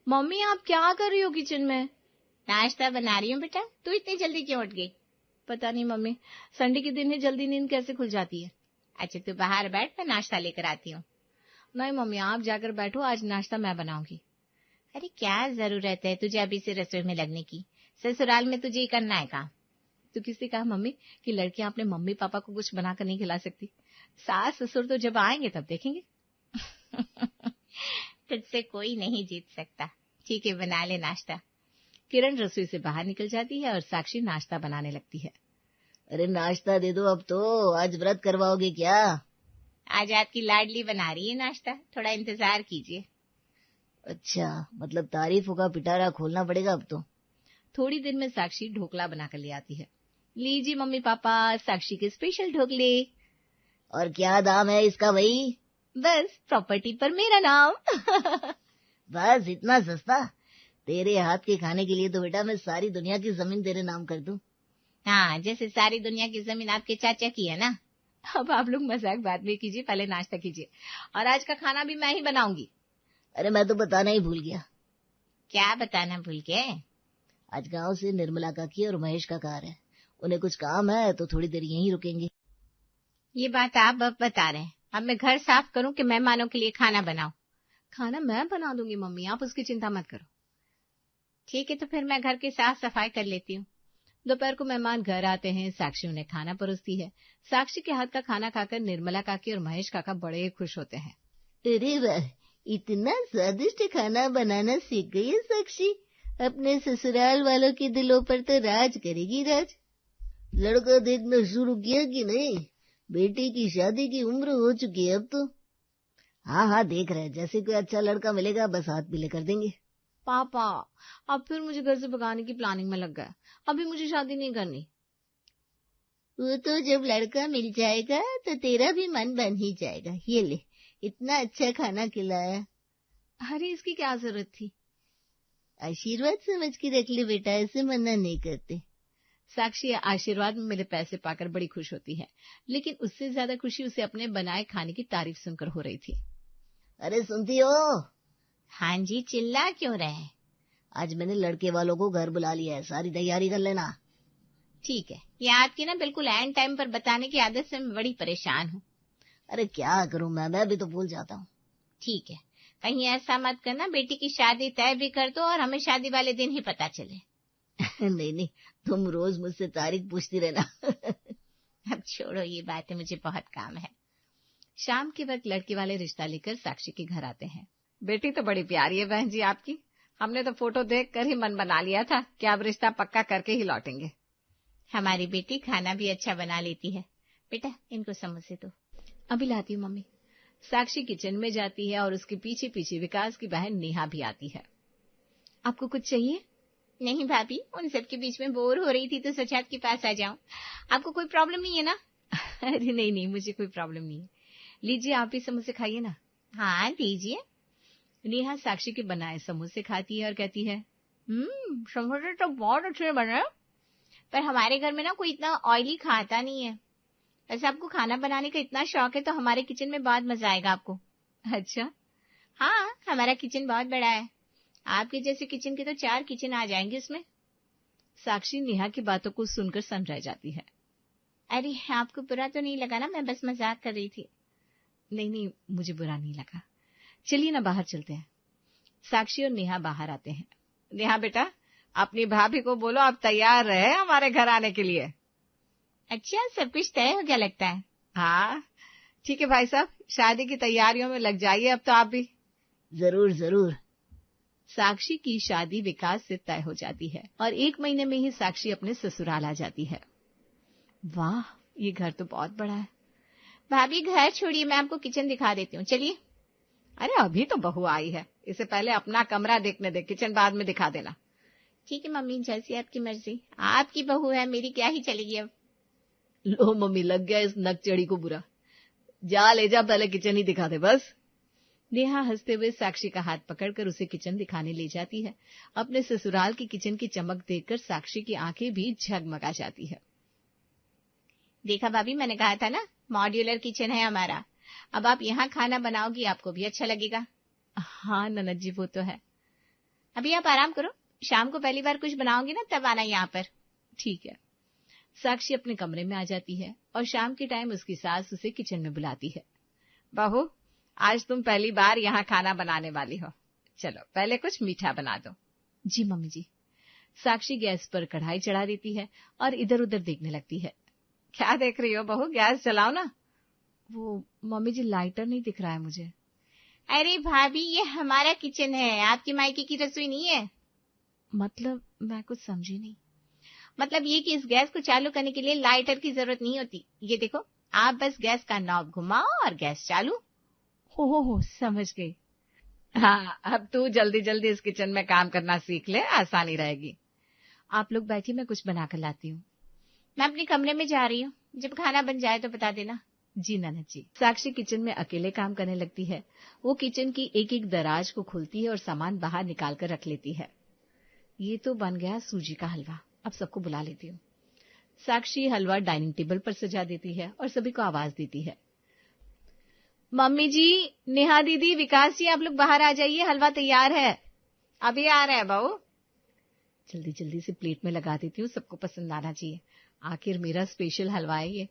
Mummy आप क्या कर रही हो किचन में? नाश्ता बना रही हूँ बेटा। तू इतनी जल्दी क्यों उठ गई? पता नहीं मम्मी, संडे के दिन ही जल्दी नींद कैसे खुल जाती है। अच्छा तू बाहर बैठ, मैं नाश्ता लेकर आती हूँ। नहीं मम्मी, आप जाकर बैठो, आज नाश्ता मैं बनाऊंगी। अरे क्या जरूरत है तुझे अभी से रसोई में लगने की? ससुराल में तुझे ही करना है काम। तो किसने कहा मम्मी कि लड़कियां अपने मम्मी पापा को कुछ बनाकर नहीं खिला सकती? सास ससुर तो जब आएंगे तब देखेंगे। तुझसे कोई नहीं जीत सकता। ठीक है, बना ले नाश्ता। किरण रसोई से बाहर निकल जाती है और साक्षी नाश्ता बनाने लगती है। अरे नाश्ता दे दो अब तो, आज व्रत करवाओगे क्या? आज आपकी लाडली बना रही है नाश्ता, थोड़ा इंतजार कीजिए। अच्छा, मतलब तारीफों का पिटारा खोलना पड़ेगा अब तो। थोड़ी देर में साक्षी ढोकला बनाकर ले आती है। लीजिए मम्मी पापा, साक्षी के स्पेशल ढोकले। और क्या दाम है इसका भाई? बस प्रॉपर्टी पर मेरा नाम। बस इतना सस्ता? तेरे हाथ के खाने के लिए तो बेटा मैं सारी दुनिया की जमीन तेरे नाम कर दूं। हाँ, जैसे सारी दुनिया की जमीन आपके चाचा की है ना। अब आप लोग मजाक बाद में कीजिए, पहले नाश्ता कीजिए, और आज का खाना भी मैं ही बनाऊंगी। अरे मैं तो बताना ही भूल गया। क्या बताना भूल गए? आज गांव से निर्मला काकी और महेश काका आ रहे हैं, उन्हें कुछ काम है तो थोड़ी देर यहीं रुकेंगे। ये बात आप अब बता रहे हैं। अब मैं घर साफ करूं कि मेहमानों के लिए खाना बनाऊं? खाना मैं बना दूंगी मम्मी, आप उसकी चिंता मत करो। ठीक है, तो फिर मैं घर की साफ सफाई कर लेती हूँ। दोपहर को मेहमान घर आते हैं, साक्षी उन्हें खाना परोसती है। साक्षी के हाथ का खाना खाकर निर्मला काकी और महेश काका बड़े खुश होते हैं। अरे वाह, इतना स्वादिष्ट खाना बनाना सीख गई है साक्षी। अपने ससुराल वालों के दिलों पर तो राज करेगी राज। लड़का देखना शुरू किया कि नहीं? बेटी की शादी की उम्र हो चुकी है अब तो। हाँ हाँ देख रहे हैं, जैसे कोई अच्छा लड़का मिलेगा बस हाथ पीले कर देंगे। पापा अब फिर मुझे घर से भगाने की प्लानिंग में लग गया। अभी मुझे शादी नहीं करनी। वो तो जब लड़का मिल जाएगा तो तेरा भी मन बन ही जाएगा। ये ले, इतना अच्छा खाना खिलाया। अरे इसकी क्या जरूरत थी? आशीर्वाद समझ के रख ले बेटा, ऐसे मना नहीं करते। साक्षी आशीर्वाद में मिले पैसे पाकर बड़ी खुश होती है, लेकिन उससे ज्यादा खुशी उसे अपने बनाए खाने की तारीफ सुनकर हो रही थी। अरे सुनती हो? हाँ जी, चिल्ला क्यों रहे? आज मैंने लड़के वालों को घर बुला लिया है, सारी तैयारी कर लेना। ठीक है, ये आपकी ना बिल्कुल एंड टाइम पर बताने की आदत से मैं बड़ी परेशान हूँ। अरे क्या करूं मैं भी तो भूल जाता हूँ। ठीक है, कहीं ऐसा मत करना बेटी की शादी तय भी कर दो और हमें शादी वाले दिन ही पता चले। नहीं नहीं, तुम रोज मुझसे तारीख पूछती रहना। अब छोड़ो ये बातें, मुझे बहुत काम है। शाम के वक्त लड़के वाले रिश्ता लेकर साक्षी के घर आते हैं। बेटी तो बड़ी प्यारी है बहन जी आपकी। हमने तो फोटो देखकर ही मन बना लिया था कि अब रिश्ता पक्का करके ही लौटेंगे। हमारी बेटी खाना भी अच्छा बना लेती है। बेटा इनको समोसे दो। अभी लाती हूँ मम्मी। साक्षी किचन में जाती है और उसके पीछे पीछे विकास की बहन नेहा भी आती है। आपको कुछ चाहिए? नहीं भाभी, उन सब के बीच में बोर हो रही थी तो सोचा आपके पास आ जाऊं। आपको कोई प्रॉब्लम नहीं है ना? अरे नहीं नहीं, मुझे कोई प्रॉब्लम नहीं है। लीजिए आप भी समोसे खाइए ना। हाँ दीजिए। नेहा साक्षी के बनाए समोसे खाती है और कहती है, समोसे तो बहुत अच्छे बने, पर हमारे घर में ना कोई इतना ऑयली खाता नहीं है। वैसे आपको खाना बनाने का इतना शौक है तो हमारे किचन में बहुत मजा आएगा आपको। अच्छा? हाँ, हमारा किचन बहुत बड़ा है। आपके जैसे किचन के तो 4 किचन आ जाएंगे उसमें। साक्षी नेहा की बातों को सुनकर समझा जाती है। अरे आपको बुरा तो नहीं लगा ना? मैं बस मजाक कर रही थी। नहीं नहीं, मुझे बुरा नहीं लगा। चलिए ना बाहर चलते हैं। साक्षी और नेहा बाहर आते हैं। नेहा बेटा, अपनी भाभी को बोलो आप तैयार रहे हमारे घर आने के लिए। अच्छा, सब कुछ तय हो गया लगता है। हाँ ठीक है भाई साहब, शादी की तैयारियों में लग जाइए अब तो आप भी। जरूर जरूर। साक्षी की शादी विकास से तय हो जाती है और 1 महीने में ही साक्षी अपने ससुराल आ जाती है। वाह, ये घर तो बहुत बड़ा है। भाभी घर छोड़िए, मैं आपको किचन दिखा देती हूँ, चलिए। अरे अभी तो बहू आई है, इसे पहले अपना कमरा देखने दे, किचन बाद में दिखा देना। ठीक है मम्मी, जैसी आपकी मर्जी। आपकी बहू है, मेरी क्या ही चलेगी अब। लो मम्मी, लग गया इस नकचड़ी को बुरा। जा ले जा, पहले किचन ही दिखा दे बस। नेहा हंसते हुए साक्षी का हाथ पकड़कर उसे किचन दिखाने ले जाती है। अपने ससुराल की किचन की चमक देखकर साक्षी की आंखें भी झगमगा जाती है। देखा भाभी, मैंने कहा था ना, मॉड्यूलर किचन है हमारा। अब आप यहाँ खाना बनाओगी, आपको भी अच्छा लगेगा। हाँ ननद जी, वो तो है। अभी आप आराम करो, शाम को पहली बार कुछ बनाओगी ना तब आना यहाँ पर। ठीक है। साक्षी अपने कमरे में आ जाती है और शाम के टाइम उसकी सास उसे किचन में बुलाती है। बहू, आज तुम पहली बार यहाँ खाना बनाने वाली हो, चलो पहले कुछ मीठा बना दो। जी मम्मी जी। साक्षी गैस पर कढ़ाई चढ़ा देती है और इधर उधर देखने लगती है। क्या देख रही हो बहू, गैस जलाओ ना। वो मम्मी जी, लाइटर नहीं दिख रहा है मुझे। अरे भाभी, ये हमारा किचन है, आपकी मायके की रसोई नहीं है। मतलब मैं कुछ समझी नहीं। मतलब ये कि इस गैस को चालू करने के लिए लाइटर की जरूरत नहीं होती। ये देखो, आप बस गैस का नॉब घुमाओ और गैस चालू। हो समझ गई। हाँ, अब तू जल्दी जल्दी इस किचन में काम करना सीख ले, आसानी रहेगी। आप लोग बैठिए, मैं कुछ बना कर लाती हूँ। मैं अपने कमरे में जा रही हूँ, जब खाना बन जाए तो बता देना। जी ननद जी। साक्षी किचन में अकेले काम करने लगती है। वो किचन की एक एक दराज को खोलती है और सामान बाहर निकाल कर रख लेती है। ये तो बन गया सूजी का हलवा, अब सबको बुला लेती हूँ। साक्षी हलवा डाइनिंग टेबल पर सजा देती है और सभी को आवाज देती है। मम्मी जी, नेहा दीदी, विकास जी, आप लोग बाहर आ जाइए, हलवा तैयार है। अभी आ रहे हैं बहू। जल्दी जल्दी से प्लेट में लगा देती हूँ, सबको पसंद आना चाहिए, आखिर मेरा स्पेशल हलवा है ये।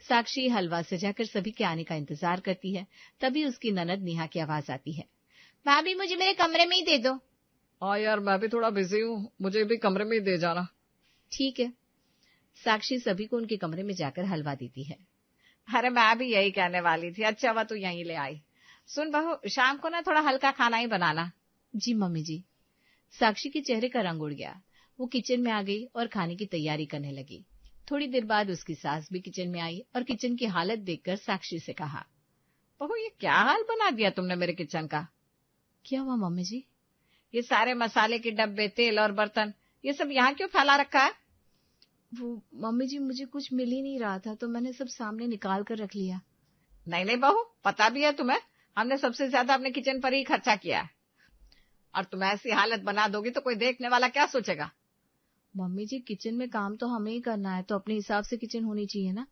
साक्षी हलवा सजाकर सभी के आने का इंतजार करती है। तभी उसकी ननद नेहा की आवाज आती है। भाभी, मुझे मेरे कमरे में ही दे दो। हाँ यार, मैं भी थोड़ा बिजी हूँ, मुझे भी कमरे में ही दे जाना। ठीक है। साक्षी सभी को उनके कमरे में जाकर हलवा देती है। अरे मैं भी यही कहने वाली थी, अच्छा हुआ तू यहीं ले आई। सुन बहू, शाम को ना थोड़ा हल्का खाना ही बनाना। जी मम्मी जी। साक्षी के चेहरे का रंग उड़ गया। वो किचन में आ गई और खाने की तैयारी करने लगी। थोड़ी देर बाद उसकी सास भी किचन में आई और किचन की हालत देखकर साक्षी से कहा, बहू ये क्या हाल बना दिया तुमने मेरे किचन का। क्या हुआ मम्मी जी? ये सारे मसाले के डब्बे, तेल और बर्तन, ये सब यहाँ क्यों फैला रखा है? वो मम्मी जी, मुझे कुछ मिल ही नहीं रहा था तो मैंने सब सामने निकाल कर रख लिया। नहीं नहीं बहू, पता भी है तुम्हें, हमने सबसे ज्यादा अपने किचन पर ही खर्चा किया है, और तुम ऐसी हालत बना दोगी तो कोई देखने वाला क्या सोचेगा। मम्मी जी, किचन में काम तो हमें ही करना है, तो अपने हिसाब से किचन होनी चाहिए ना।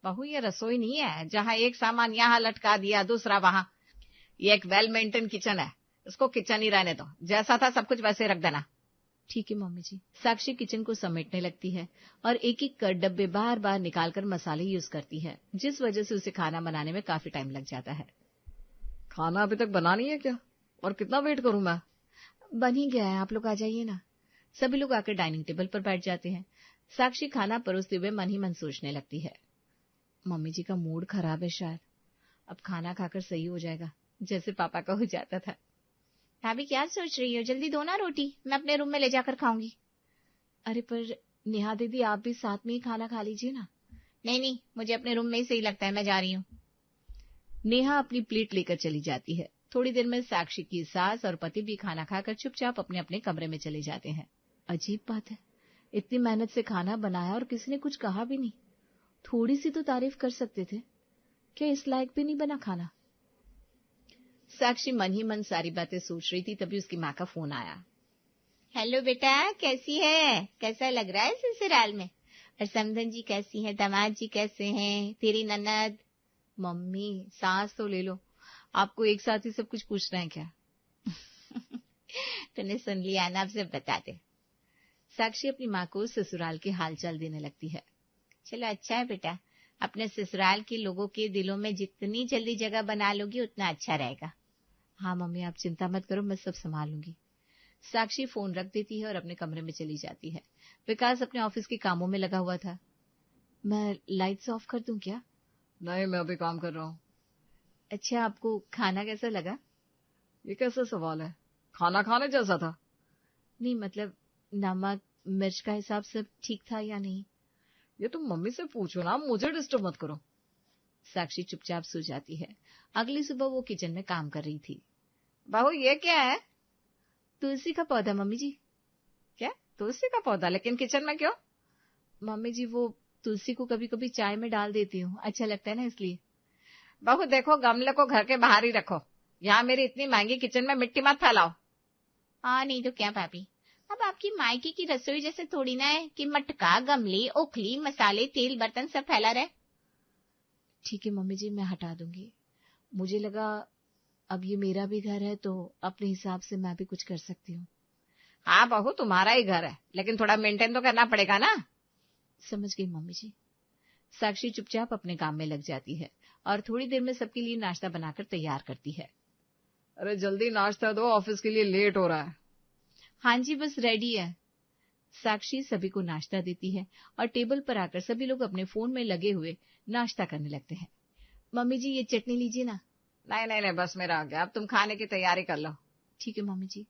बहू ये रसोई नहीं है जहाँ एक सामान यहाँ लटका दिया दूसरा वहाँ। ये एक वेल मेंटेन किचन है, इसको किचन ही रहने दो, जैसा था सब कुछ वैसे रख देना। ठीक है मम्मी जी। साक्षी किचन को समेटने लगती है और एक एक कर डब्बे बार बार निकालकर मसाले यूज करती है, जिस वजह से उसे खाना बनाने में काफी टाइम लग जाता है। खाना अभी तक बना नहीं है क्या? और कितना वेट करूं मैं? बन ही गया है, आप लोग आ जाइए ना। सभी लोग आकर डाइनिंग टेबल पर बैठ जाते हैं। साक्षी खाना परोसते हुए मन ही मन सोचने लगती है, मम्मी जी का मूड खराब है, शायद अब खाना खाकर सही हो जाएगा, जैसे पापा का हो जाता था। भाभी क्या सोच रही हो, जल्दी दो ना रोटी, मैं अपने रूम में ले जाकर खाऊंगी। अरे पर नेहा दीदी, आप भी साथ में ही खाना खा लीजिए ना। नहीं नहीं, मुझे अपने रूम में ही सही लगता है, मैं जा रही हूँ। नेहा अपनी प्लेट लेकर चली जाती है। थोड़ी देर में साक्षी की सास और पति भी खाना खाकर चुपचाप अपने अपने कमरे में चले जाते हैं। अजीब बात है, इतनी मेहनत से खाना बनाया और किसी ने कुछ कहा भी नहीं। थोड़ी सी तो तारीफ कर सकते थे, क्या इस लायक भी नहीं बना खाना? साक्षी मन ही मन सारी बातें सोच रही थी, तभी उसकी माँ का फोन आया। हेलो बेटा, कैसी है, कैसा लग रहा है ससुराल में? और समधन जी कैसी है, दामाद जी कैसे हैं, तेरी ननद? मम्मी, सांस तो ले लो, आपको एक साथ ही सब कुछ पूछ रहे हैं क्या? तूने सुन लिया ना, अब सब बता दे। साक्षी अपनी माँ को ससुराल के हालचाल देने लगती है। चलो अच्छा है बेटा, अपने ससुराल के लोगों के दिलों में जितनी जल्दी जगह बना लोगी उतना अच्छा रहेगा। हाँ मम्मी, आप चिंता मत करो, मैं सब संभाल लूंगी। साक्षी फोन रख देती है और अपने कमरे में चली जाती है। विकास अपने ऑफिस के कामों में लगा हुआ था। मैं लाइट्स ऑफ कर दूं क्या? नहीं, मैं अभी काम कर रहा हूँ। अच्छा, आपको खाना कैसा लगा? ये कैसा सवाल है, खाना खाने जैसा था? नहीं मतलब नमक मिर्च का हिसाब सब ठीक था या नहीं? ये तुम मम्मी से पूछो ना, मुझे डिस्टर्ब मत करो। साक्षी चुपचाप सो जाती है। अगली सुबह वो किचन में काम कर रही थी। बहू ये क्या है? तुलसी का पौधा मम्मी जी। क्या तुलसी का पौधा, लेकिन किचन में क्यों? मम्मी जी, वो तुलसी को कभी कभी चाय में डाल देती हूँ, अच्छा लगता है ना इसलिए। बहू देखो, गमले को घर के बाहर ही रखो, यहाँ मेरी इतनी महंगी किचन में मिट्टी मत फैलाओ। हाँ नहीं तो क्या भाभी, अब आपकी मायके की रसोई जैसे थोड़ी ना है कि मटका, गमले, ओखली, मसाले, तेल, बर्तन सब फैला रहे। ठीक है मम्मी जी, मैं हटा दूंगी। मुझे लगा अब ये मेरा भी घर है तो अपने हिसाब से मैं भी कुछ कर सकती हूँ। हाँ बहू, तुम्हारा ही घर है, लेकिन थोड़ा मेंटेन तो करना पड़ेगा ना। समझ गई मम्मी जी। साक्षी चुपचाप अपने काम में लग जाती है और थोड़ी देर में सबके लिए नाश्ता बनाकर तैयार करती है। अरे जल्दी नाश्ता दो, ऑफिस के लिए लेट हो रहा है। हाँ जी, बस रेडी है। साक्षी सभी को नाश्ता देती है और टेबल पर आकर सभी लोग अपने फोन में लगे हुए नाश्ता करने लगते हैं। मम्मी जी, ये चटनी लीजिए ना। नहीं नहीं नहीं, बस मेरा आ गया, अब तुम खाने की तैयारी कर लो। ठीक है मम्मी जी।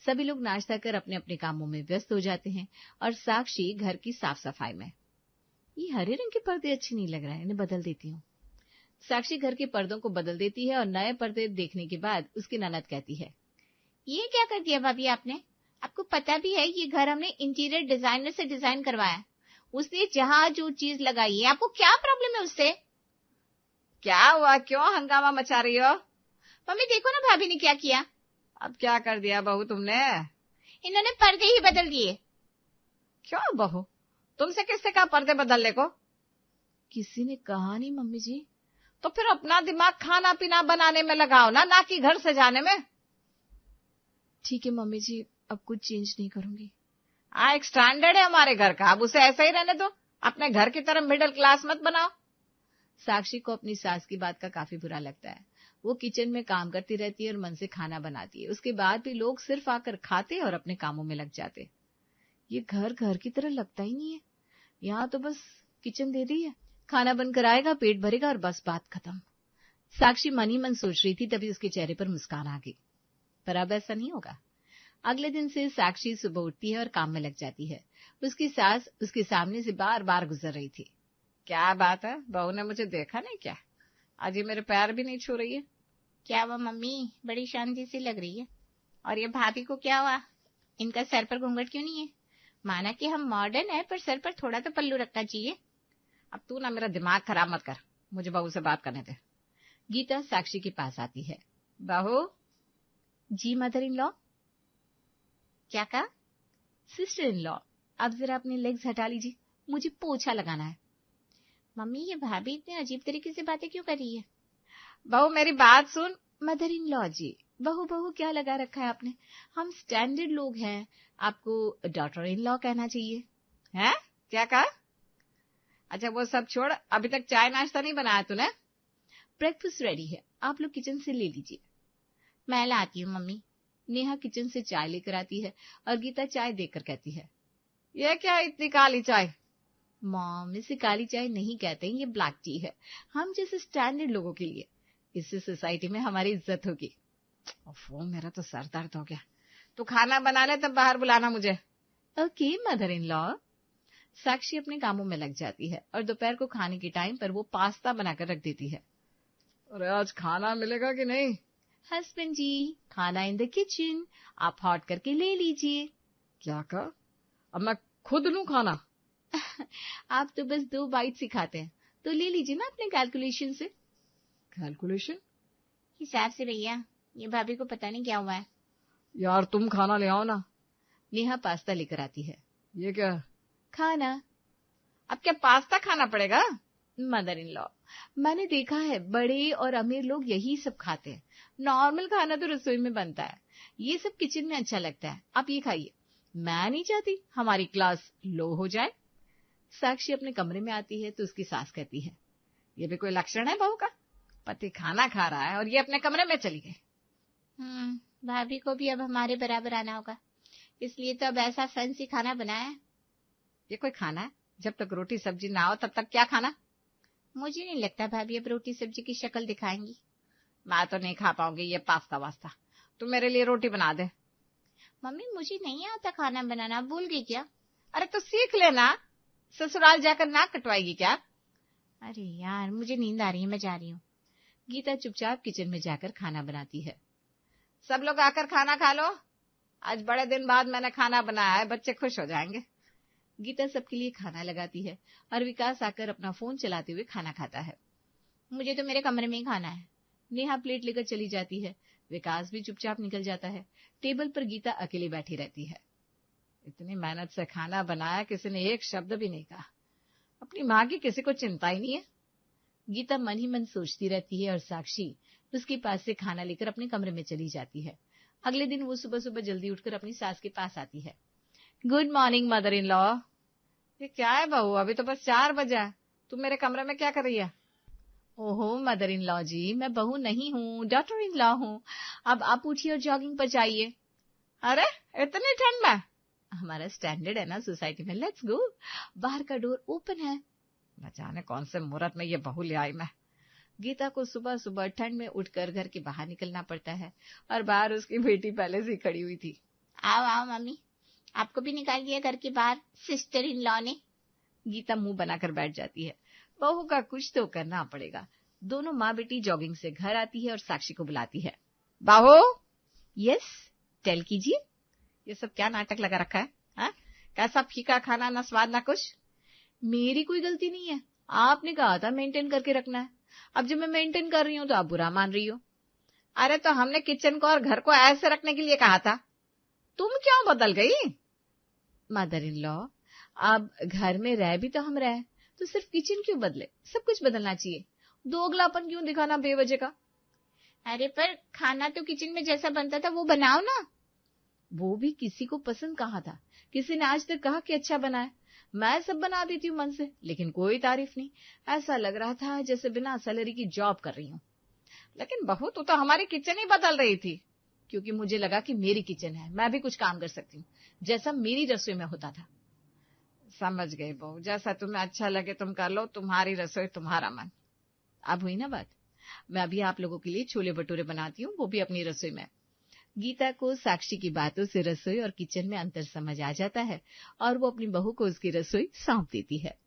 सभी लोग नाश्ता कर अपने अपने कामों में व्यस्त हो जाते हैं और साक्षी घर की साफ सफाई में। ये हरे रंग के पर्दे अच्छे नहीं लग रहे हैं, इन्हें बदल देती हूँ। साक्षी घर के पर्दों को बदल देती है और नए पर्दे देखने के बाद उसकी ननद कहती है, ये क्या कर दिया भाभी आपने? आपको पता भी है ये घर हमने इंटीरियर डिजाइनर से डिजाइन करवाया, उसने जहाँ जो चीज लगाई है, आपको क्या प्रॉब्लम है उससे? क्या हुआ, क्यों हंगामा मचा रही हो? मम्मी देखो ना भाभी ने क्या किया। अब क्या कर दिया बहू तुमने? इन्होंने पर्दे ही बदल दिए। क्यों बहू, तुमसे किसने कहा पर्दे बदलने को? किसी ने कहा नहीं मम्मी जी। तो फिर अपना दिमाग खाना पीना बनाने में लगाओ ना कि घर सजाने में। ठीक है मम्मी जी, अब कुछ चेंज नहीं करूंगी। एक स्टैंडर्ड है हमारे घर का, अब उसे ऐसा ही रहने दो, अपने घर की तरह मिडिल क्लास मत बनाओ। साक्षी को अपनी सास की बात का काफी बुरा लगता है। वो किचन में काम करती रहती है और मन से खाना बनाती है, उसके बाद भी लोग सिर्फ आकर खाते और अपने कामों में लग जाते। ये घर घर की तरह लगता ही नहीं है। यहाँ तो बस किचन दे दी है, खाना बनकर आएगा, पेट भरेगा और बस बात खत्म। साक्षी मन ही मन सोच रही थी, तभी उसके चेहरे पर मुस्कान आ गई। पर अब ऐसा नहीं होगा। अगले दिन से साक्षी सुबह उठती है और काम में लग जाती है। उसकी सास उसके सामने से बार बार गुजर रही थी। क्या बात है, बहू ने मुझे देखा नहीं क्या? आज ये मेरे पैर भी नहीं छू रही है। क्या हुआ मम्मी, बड़ी शांति सी लग रही है। और ये भाभी को क्या हुआ, इनका सर पर घूंघट क्यों नहीं है? माना कि हम मॉडर्न है, पर सर पर थोड़ा तो पल्लू रखना चाहिए। अब तू ना मेरा दिमाग खराब मत कर, मुझे बहू से बात करने दे। गीता साक्षी के पास आती है। बहू। जी मदर इन लॉ। क्या कहा? सिस्टर इन लॉ, आप जरा अपने लेग्स हटा लीजिए, मुझे पोछा लगाना है। मम्मी, ये भाभी इतने अजीब तरीके से बातें क्यों कर रही है? बहू मेरी बात सुन। मदर इन लॉ जी, बहू बहू क्या लगा रखा है आपने? हम स्टैंडर्ड लोग हैं, आपको डॉटर इन लॉ कहना चाहिए। हैं? क्या कहा? अच्छा वो सब छोड़, अभी तक चाय नाश्ता नहीं बनाया तूने? ब्रेकफास्ट रेडी है, आप लोग किचन से ले लीजिए। मैं लाती हूँ मम्मी। नेहा किचन से चाय लेकर आती है और गीता चाय देकर कहती है, ये क्या है इतनी काली चाय? मॉम, इसे काली चाय नहीं कहते हैं, ये ब्लैक टी है, हम जैसे स्टैंडर्ड लोगों के लिए। इससे सोसाइटी में हमारी इज्जत होगी। ओफो, मेरा तो सर दर्द हो गया। तू खाना बना ले, तब बाहर बुलाना मुझे। Okay mother in law. Sakshi अपने कामों में लग जाती है और दोपहर को खाने के टाइम पर वो पास्ता बनाकर रख देती है। अरे आज खाना मिलेगा कि नहीं? हस्बैंड जी, खाना इन द किचन, आप हॉट करके ले लीजिए। क्या कहा? अब मैं खुद लूं खाना? आप तो बस 2 बाइट सिखाते हैं, तो ले लीजिए ना अपने कैलकुलेशन से। कैलकुलेशन? हिसाब से भैया, ये भाभी को पता नहीं क्या हुआ है। यार तुम खाना ले आओ ना। नेहा पास्ता लेकर आती है। ये क्या? खाना। अब क्या पास्ता खाना पड़ेगा? मदर इन लॉ, मैंने देखा है बड़े और अमीर लोग यही सब खाते हैं। नॉर्मल खाना तो रसोई में बनता है, ये सब किचन में अच्छा लगता है। आप ये खाइए, मैं नहीं चाहती हमारी क्लास लो हो जाए। साक्षी अपने कमरे में आती है तो उसकी सास कहती है, ये भी कोई लक्षण है बहू का? पति खाना खा रहा है और ये अपने कमरे में चली गई। भाभी को भी अब हमारे बराबर आना होगा, इसलिए तो अब ऐसा फैंसी खाना बनाया। ये कोई खाना है? जब तक रोटी सब्जी ना हो तब तक क्या खाना? मुझे नहीं लगता भाभी अब रोटी सब्जी की शक्ल दिखाएंगी। मैं तो नहीं खा पाऊंगी ये पास्ता वास्ता। तू मेरे लिए रोटी बना दे। मम्मी मुझे नहीं आता खाना बनाना, भूल गई क्या? अरे तो सीख लेना, ससुराल जाकर नाक कटवाएगी क्या? अरे यार, मुझे नींद आ रही है, मैं जा रही हूँ। गीता चुपचाप किचन में जाकर खाना बनाती है। सब लोग आकर खाना खा लो, आज बड़े दिन बाद मैंने खाना बनाया है, बच्चे खुश हो जाएंगे। गीता सबके लिए खाना लगाती है और विकास आकर अपना फोन चलाते हुए खाना खाता है। मुझे तो मेरे कमरे में ही खाना है। नेहा प्लेट लेकर चली जाती है, विकास भी चुपचाप निकल जाता है। टेबल पर गीता अकेली बैठी रहती है। इतनी मेहनत से खाना बनाया, किसी ने एक शब्द भी नहीं कहा। अपनी माँ की किसी को चिंता ही नहीं है। गीता मन ही मन सोचती रहती है और साक्षी उसके पास से खाना लेकर अपने कमरे में चली जाती है। अगले दिन वो सुबह सुबह जल्दी उठकर अपनी सास के पास आती है। Good morning mother in law. ये क्या है बहू, अभी तो बस 4 बजा है, तुम मेरे कमरे में क्या कर रही है? ओहो मदर इन लॉ जी, मैं बहू नहीं हूँ, डॉटर इन लॉ हूँ। अब आप उठिए और जॉगिंग पर जाइए। अरे इतनी ठंड में? हमारा स्टैंडर्ड है ना सोसाइटी में, लेट्स गो। बाहर का डोर ओपन है। न जाने कौन से मुहूर्त में ये बहू ले आई मैं। गीता को सुबह सुबह ठंड में उठकर घर के बाहर निकलना पड़ता है और बाहर उसकी बेटी पहले से खड़ी हुई थी। आओ आओ मम्मी, आपको भी निकाल दिया घर के बाहर सिस्टर इन लॉ ने। गीता मुंह बनाकर बैठ जाती है। बहू का कुछ तो करना पड़ेगा। दोनों माँ बेटी जॉगिंग से घर आती है और साक्षी को बुलाती है। बहू, यस टेल कीजिए। ये सब क्या नाटक लगा रखा है? हा? कैसा फीका खाना, ना स्वाद ना कुछ। मेरी कोई गलती नहीं है, आपने कहा था मेंटेन करके रखना है। अब जब मैं मेंटेन कर रही हूँ तो आप बुरा मान रही हो। अरे तो हमने किचन को और घर को ऐसे रखने के लिए कहा था, तुम क्यों बदल गई? मदर इन लॉ, अब घर में रह भी तो हम रहे, तो सिर्फ किचन क्यों बदले, सब कुछ बदलना चाहिए। दोगलापन क्यों दिखाना बेवजह का? अरे पर खाना तो किचन में जैसा बनता था वो बनाओ ना। वो भी किसी को पसंद कहा था? किसी ने आज तक कहा कि अच्छा बना है? मैं सब बना देती हूँ मन से, लेकिन कोई तारीफ नहीं। ऐसा लग रहा था जैसे बिना सैलरी की जॉब कर रही हूँ। लेकिन बहू तू तो हमारी किचन ही बदल रही थी। क्योंकि मुझे लगा कि मेरी किचन है, मैं भी कुछ काम कर सकती हूँ, जैसा मेरी रसोई में होता था। समझ गई बहू, जैसा तुम्हें अच्छा लगे तुम कर लो, तुम्हारी रसोई तुम्हारा मन। अब हुई ना बात। मैं अभी आप लोगों के लिए छोले भटूरे बनाती हूँ, वो भी अपनी रसोई में। गीता को साक्षी की बातों से रसोई और किचन में अंतर समझ आ जाता है और वो अपनी बहू को उसकी रसोई सौंप देती है।